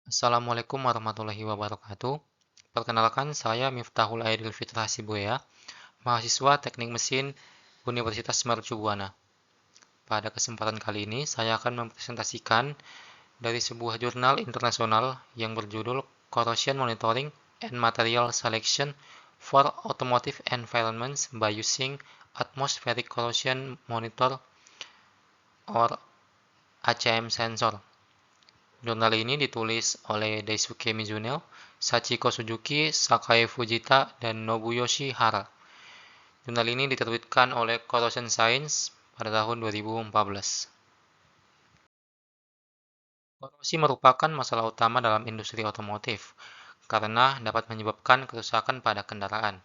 Assalamualaikum warahmatullahi wabarakatuh. Perkenalkan, saya Miftahul Aidil Fitra Hasibuya, mahasiswa Teknik Mesin Universitas Mercu Buana. Pada kesempatan kali ini, saya akan mempresentasikan dari sebuah jurnal internasional yang berjudul Corrosion Monitoring and Material Selection for Automotive Environments by Using Atmospheric Corrosion Monitor or ACM Sensor. Jurnal ini ditulis oleh Daisuke Mizuno, Sachiko Suzuki, Sakae Fujita, dan Nobuyoshi Hara. Jurnal ini diterbitkan oleh Corrosion Science pada tahun 2014. Korosi merupakan masalah utama dalam industri otomotif karena dapat menyebabkan kerusakan pada kendaraan.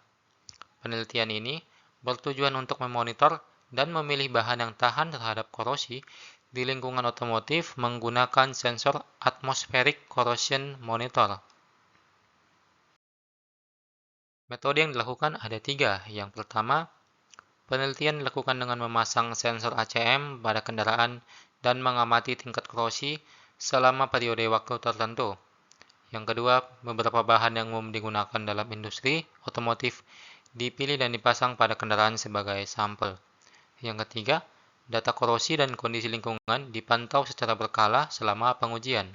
Penelitian ini bertujuan untuk memonitor dan memilih bahan yang tahan terhadap korosi di lingkungan otomotif menggunakan sensor Atmospheric Corrosion Monitor. Metode yang dilakukan ada tiga. Yang pertama, penelitian dilakukan dengan memasang sensor ACM pada kendaraan dan mengamati tingkat korosi selama periode waktu tertentu. Yang kedua, beberapa bahan yang umum digunakan dalam industri otomotif dipilih dan dipasang pada kendaraan sebagai sampel. Yang ketiga, data korosi dan kondisi lingkungan dipantau secara berkala selama pengujian.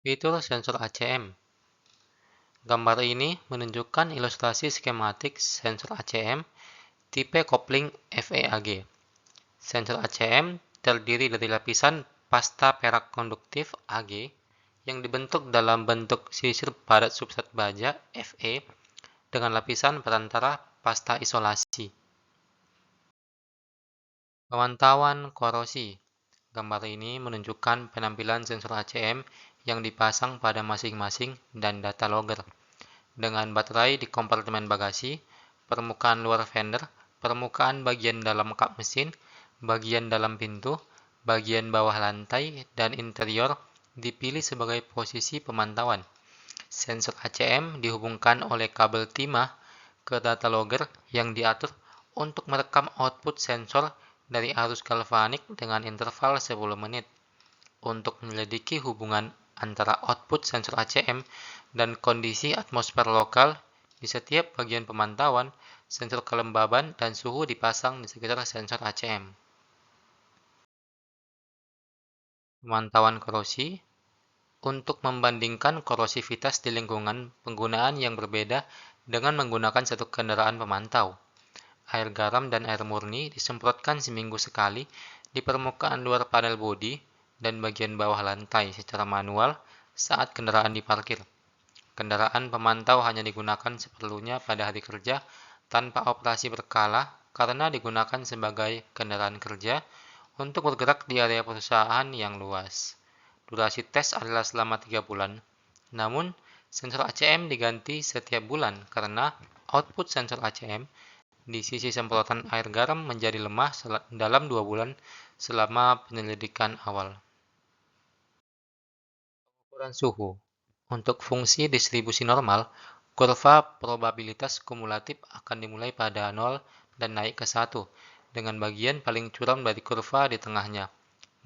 Fitur sensor ACM. Gambar ini menunjukkan ilustrasi skematik sensor ACM tipe kopling FEAG. Sensor ACM terdiri dari lapisan pasta perak konduktif AG yang dibentuk dalam bentuk sisir padat substrat baja Fe dengan lapisan perantara pasta isolasi. Pemantauan korosi. Gambar ini menunjukkan penampilan sensor ACM yang dipasang pada masing-masing dan data logger. Dengan baterai di kompartemen bagasi, permukaan luar fender, permukaan bagian dalam kap mesin, bagian dalam pintu, bagian bawah lantai, dan interior dipilih sebagai posisi pemantauan. Sensor ACM dihubungkan oleh kabel timah ke data logger yang diatur untuk merekam output sensor dari arus galvanik dengan interval 10 menit. Untuk menyelidiki hubungan antara output sensor ACM dan kondisi atmosfer lokal di setiap bagian pemantauan, sensor kelembaban dan suhu dipasang di sekitar sensor ACM. Pemantauan korosi. Untuk membandingkan korosivitas di lingkungan penggunaan yang berbeda dengan menggunakan satu kendaraan pemantau. Air garam dan air murni disemprotkan seminggu sekali di permukaan luar panel bodi dan bagian bawah lantai secara manual saat kendaraan diparkir. Kendaraan pemantau hanya digunakan seperlunya pada hari kerja tanpa operasi berkala karena digunakan sebagai kendaraan kerja untuk bergerak di area perusahaan yang luas. Durasi tes adalah selama 3 bulan. Namun, sensor ACM diganti setiap bulan karena output sensor ACM di sisi semprotan air garam menjadi lemah dalam 2 bulan selama penyelidikan awal. Ukuran suhu. Untuk fungsi distribusi normal, kurva probabilitas kumulatif akan dimulai pada 0 dan naik ke 1, dengan bagian paling curam dari kurva di tengahnya,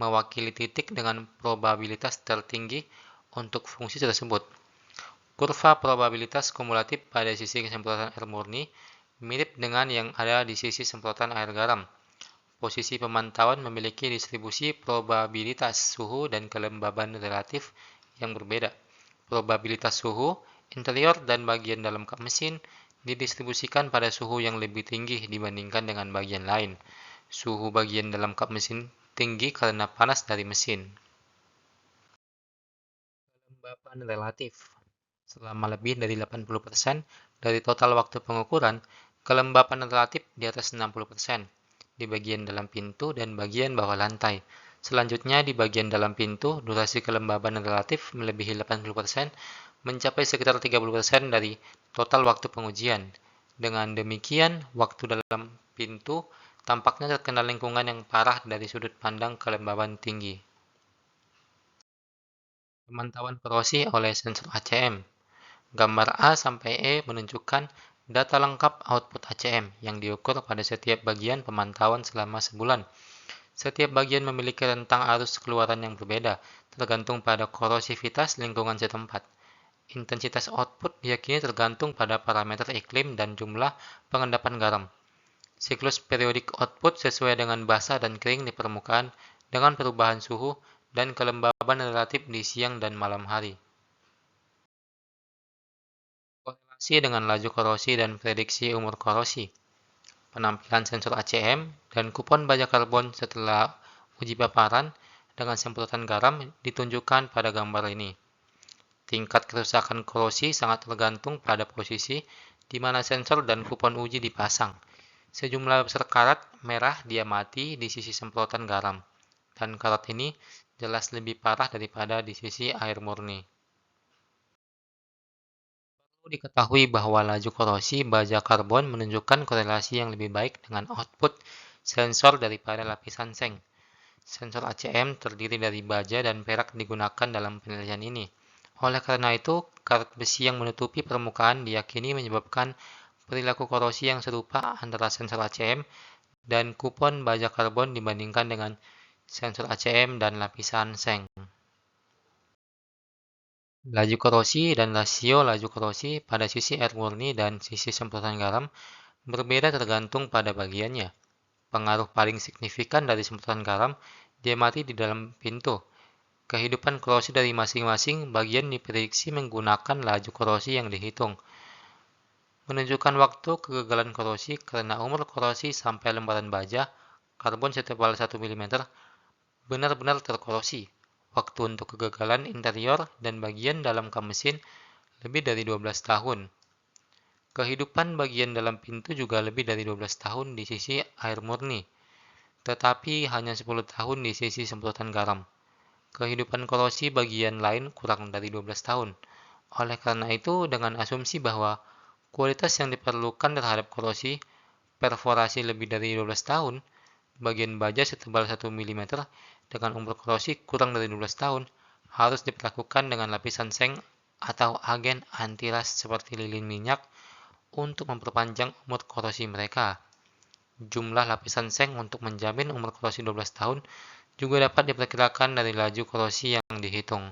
mewakili titik dengan probabilitas tertinggi untuk fungsi tersebut. Kurva probabilitas kumulatif pada sisi semprotan air murni mirip dengan yang ada di sisi semprotan air garam. Posisi pemantauan memiliki distribusi probabilitas suhu dan kelembaban relatif yang berbeda. Probabilitas suhu, interior dan bagian dalam kap mesin didistribusikan pada suhu yang lebih tinggi dibandingkan dengan bagian lain. Suhu bagian dalam kap mesin tinggi karena panas dari mesin. Kelembapan relatif. Selama lebih dari 80% dari total waktu pengukuran, kelembapan relatif di atas 60% di bagian dalam pintu dan bagian bawah lantai. Selanjutnya, di bagian dalam pintu, durasi kelembaban relatif melebihi 80%, mencapai sekitar 30% dari total waktu pengujian. Dengan demikian, waktu dalam pintu tampaknya terkena lingkungan yang parah dari sudut pandang kelembaban tinggi. Pemantauan korosi oleh sensor ACM. Gambar A sampai E menunjukkan data lengkap output ACM yang diukur pada setiap bagian pemantauan selama sebulan. Setiap bagian memiliki rentang arus keluaran yang berbeda, tergantung pada korosivitas lingkungan setempat. Intensitas output diyakini tergantung pada parameter iklim dan jumlah pengendapan garam. Siklus periodik output sesuai dengan basah dan kering di permukaan dengan perubahan suhu dan kelembaban relatif di siang dan malam hari. Korelasi dengan laju korosi dan prediksi umur korosi. Penampilan sensor ACM dan kupon baja karbon setelah uji paparan dengan semprotan garam ditunjukkan pada gambar ini. Tingkat kerusakan korosi sangat tergantung pada posisi di mana sensor dan kupon uji dipasang. Sejumlah besar karat merah diamati di sisi semprotan garam, dan karat ini jelas lebih parah daripada di sisi air murni. Perlu diketahui bahwa laju korosi baja karbon menunjukkan korelasi yang lebih baik dengan output sensor daripada lapisan seng. Sensor ACM terdiri dari baja dan perak digunakan dalam penelitian ini. Oleh karena itu, karet besi yang menutupi permukaan diyakini menyebabkan perilaku korosi yang serupa antara sensor ACM dan kupon baja karbon dibandingkan dengan sensor ACM dan lapisan seng. Laju korosi dan rasio laju korosi pada sisi air murni dan sisi semprotan garam berbeda tergantung pada bagiannya. Pengaruh paling signifikan dari semprotan garam diamati di dalam pintu. Kehidupan korosi dari masing-masing bagian diprediksi menggunakan laju korosi yang dihitung. Menunjukkan waktu kegagalan korosi karena umur korosi sampai lembaran baja karbon setebal 1 mm benar-benar terkorosi. Waktu untuk kegagalan interior dan bagian dalam kam mesin lebih dari 12 tahun. Kehidupan bagian dalam pintu juga lebih dari 12 tahun di sisi air murni, tetapi hanya 10 tahun di sisi semprotan garam. Kehidupan korosi bagian lain kurang dari 12 tahun. Oleh karena itu, dengan asumsi bahwa kualitas yang diperlukan terhadap korosi perforasi lebih dari 12 tahun, bagian baja setebal 1 mm dengan umur korosi kurang dari 12 tahun harus diperlakukan dengan lapisan seng atau agen anti-ras seperti lilin minyak untuk memperpanjang umur korosi mereka. Jumlah lapisan seng untuk menjamin umur korosi 12 tahun juga dapat diperkirakan dari laju korosi yang dihitung.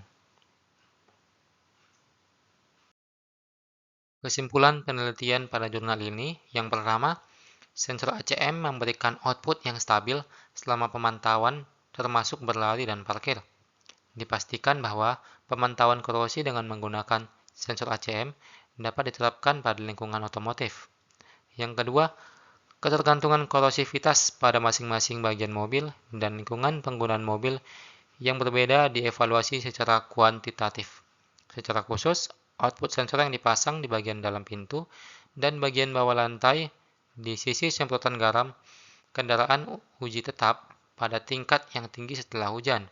Kesimpulan penelitian pada jurnal ini, yang pertama, sensor ACM memberikan output yang stabil selama pemantauan termasuk berlari dan parkir. Dipastikan bahwa pemantauan korosi dengan menggunakan sensor ACM dapat diterapkan pada lingkungan otomotif. Yang kedua, ketergantungan korosivitas pada masing-masing bagian mobil dan lingkungan penggunaan mobil yang berbeda dievaluasi secara kuantitatif. Secara khusus, output sensor yang dipasang di bagian dalam pintu dan bagian bawah lantai di sisi semprotan garam kendaraan uji tetap pada tingkat yang tinggi setelah hujan,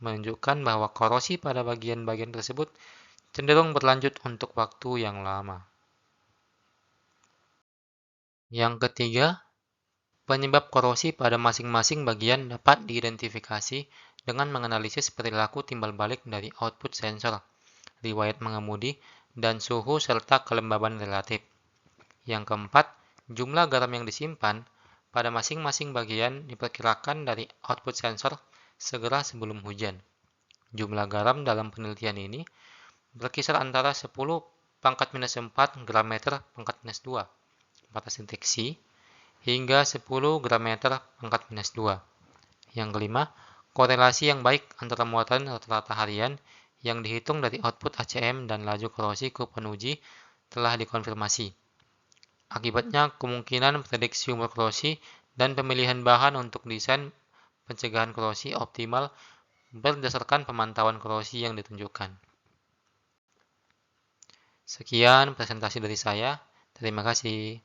menunjukkan bahwa korosi pada bagian-bagian tersebut cenderung berlanjut untuk waktu yang lama. Yang ketiga, penyebab korosi pada masing-masing bagian dapat diidentifikasi dengan menganalisis perilaku timbal balik dari output sensor, riwayat mengemudi, dan suhu serta kelembaban relatif. Yang keempat, jumlah garam yang disimpan pada masing-masing bagian diperkirakan dari output sensor segera sebelum hujan. Jumlah garam dalam penelitian ini berkisar antara 10⁻⁴ gram meter pangkat minus 2 batas deteksi hingga 10 gram meter pangkat minus 2. Yang kelima, korelasi yang baik antara muatan rata-rata harian yang dihitung dari output ACM dan laju korosi kupon uji telah dikonfirmasi. Akibatnya, kemungkinan prediksi umur korosi dan pemilihan bahan untuk desain pencegahan korosi optimal berdasarkan pemantauan korosi yang ditunjukkan. Sekian presentasi dari saya. Terima kasih.